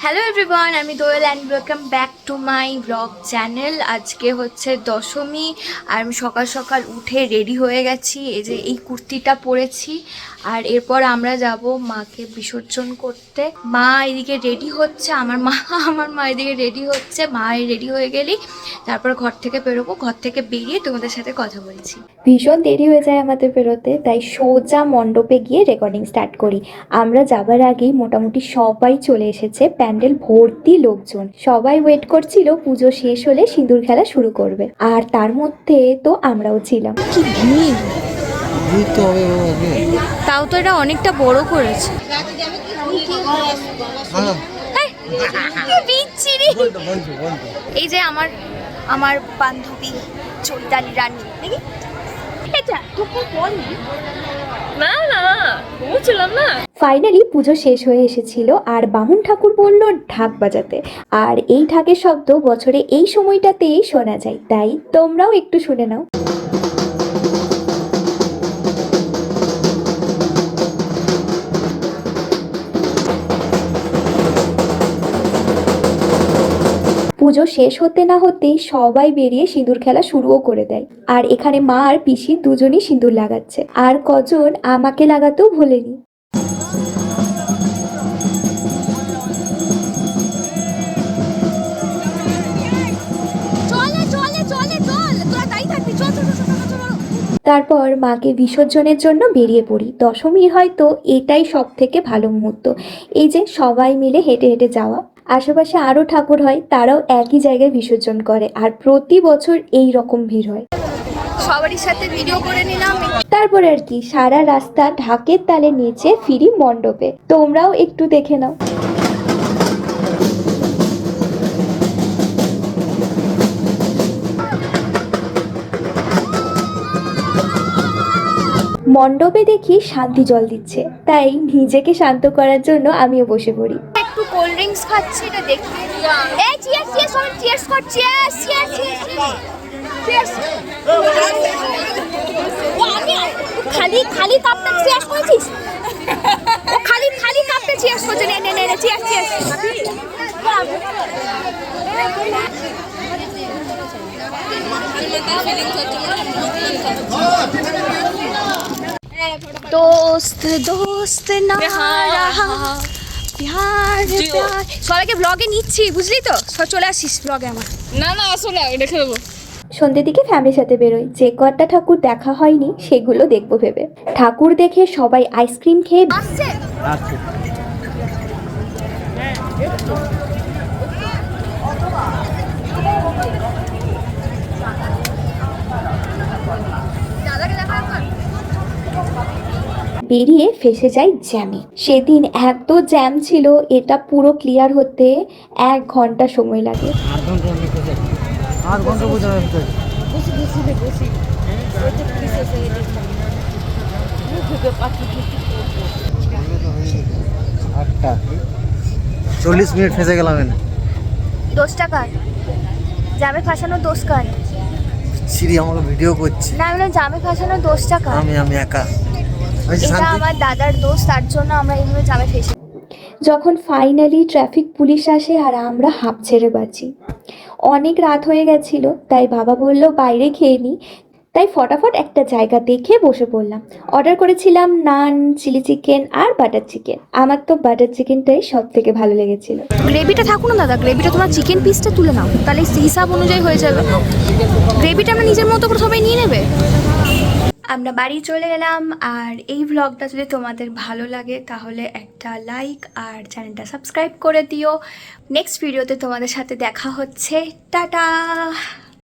Hello everyone, আমি Doyel and welcome back to my blog channel. আজকে হচ্ছে দশমী আর আমি সকাল সকাল উঠে রেডি হয়ে গেছি। এই যে এই কুর্তিটা পরেছি আর এরপর আমরা যাব মাকে বিসর্জন করতে। মা এদিকে রেডি হচ্ছে, আমার মা এদিকে রেডি হচ্ছে। মা রেডি হয়ে গেলেই তারপর ঘর থেকে বেরোবো। ঘর থেকে বেরিয়ে তোমাদের সাথে কথা বলছি। ভীষণ দেরি হয়ে যায় আমাদের বেরোতে, তাই সোজা মণ্ডপে গিয়ে রেকর্ডিং স্টার্ট করি। আমরা যাবার আগেই মোটামুটি সবাই চলে এসেছে, প্যান্ডেল ভর্তি লোকজন। সবাই ওয়েট করছিল পুজো শেষ হলে সিঁদুর খেলা শুরু করবে, আর তার মধ্যে তো আমরাও ছিলাম। কি ভিড়! তাও তো এটা অনেকটা বড় করেছে। এই যে আমার বান্ধবী চৈতালি রানী, দেখি এটা তোকে বলনি না না বুঝলাম না। ফাইনালি পুজো শেষ হয়ে এসেছিল আর বামুন ঠাকুর বলল ঢাক বাজাতে। আর এই ঢাকের শব্দ বছরে এই সময়টাতেই শোনা যায়, তাই তোমরাও একটু শুনে নাও। পুজো শেষ হতে না হতেই সবাই বেরিয়ে সিঁদুর খেলা শুরুও করে দেয়। আর এখানে মা আর পিসি দুজনই সিঁদুর লাগাচ্ছে, আর কজন আমাকে লাগাতেও ভোলেনি। তারপর মাকে বিসর্জনের জন্য বেরিয়ে পড়ি। দশমীর হয়তো এটাই সব থেকে ভালো মুহূর্ত, এই যে সবাই মিলে হেঁটে হেঁটে যাওয়া। আশেপাশে আরো ঠাকুর হয়, তারাও একই জায়গায় বিসর্জন করে, আর প্রতি বছর এই রকম ভিড় হয়। সবারই সাথে ভিডিও করে নিলাম। তারপর আর কি, সারা রাস্তা ঢাকের তালে নিচে ফিরি মণ্ডপে। তোমরাও একটু দেখে নাও। মণ্ডপে দেখি শান্তি জল দিচ্ছে, তাই নিজেকে শান্ত করার জন্য আমিও বসে পড়ি। একটু কোল্ড ড্রিঙ্কস খাচ্ছি, এটা দেখি। এই চিয়ার্স চিয়ার্স কর, চিয়ার্স কর, চিয়ার্স চিয়ার্স চিয়ার্স। ও আমি খালি খালি কাপটা চিয়ার্স করেছিস? ও খালি খালি কাপটা চিয়ার্স করছে। নে নে নে চিয়ার্স চিয়ার্স। दोस्त दोस्त ना रहा प्यार प्यार। সবাইকে ব্লগে নিচ্ছি, বুঝলি তো? চলে আসিস ব্লগে আমার। না না আসো না, রেখে দেবো। সন্ধ্যের দিকে ফ্যামিলির সাথে বেরোই, যে কটা ঠাকুর দেখা হয়নি সেগুলো দেখবো ভেবে। ঠাকুর দেখে সবাই আইসক্রিম খেয়ে আসছে। বেরিয়ে ফেসে যাই জ্যামে। সেদিন এত জ্যাম ছিল, এটা পুরো ক্লিয়ার হতে 1 ঘন্টা সময় লাগে। আটটা 40 মিনিট ফেসে গেলাম। 10 টাকা জামে ফাঁসানো 10 কার সিরি আমাকে ভিডিও করছে। না, আমি জামে ফাঁসানো 10 টাকা। আমি একা। এটা আমার দাদার দোষ, তার জন্য আমরা এইভাবে জামে ফেসে। যখন ফাইনালি ট্রাফিক পুলিশ আসে আর আমরা হাঁপ ছেড়ে বাঁচি। অনেক রাত হয়ে গেছিল, তাই বাবা বলল বাইরে খেয়ে নি। তাই ফটাফট একটা জায়গা দেখে বসে পড়লাম। অর্ডার করেছিলাম নান, চিলি চিকেন আর বাটার চিকেন। আমার তো বাটার চিকেনটাই সব থেকে ভালো লেগেছিল। গ্রেভিটা থাকুন না দাদা, গ্রেভিটা তোমার চিকেন পিসটা তুলে নাও, তাহলে হিসাব অনুযায়ী হয়ে যাবে। গ্রেভিটা আমরা নিজের মতো করে সবাই নিয়ে নেবে। আমরা বাড়ি চলে এলাম, আর এই ভ্লগটা যদি তোমাদের ভালো লাগে তাহলে একটা লাইক আর চ্যানেলটা সাবস্ক্রাইব করে দিও। নেক্সট ভিডিওতে তোমাদের সাথে দেখা হচ্ছে। টাটা।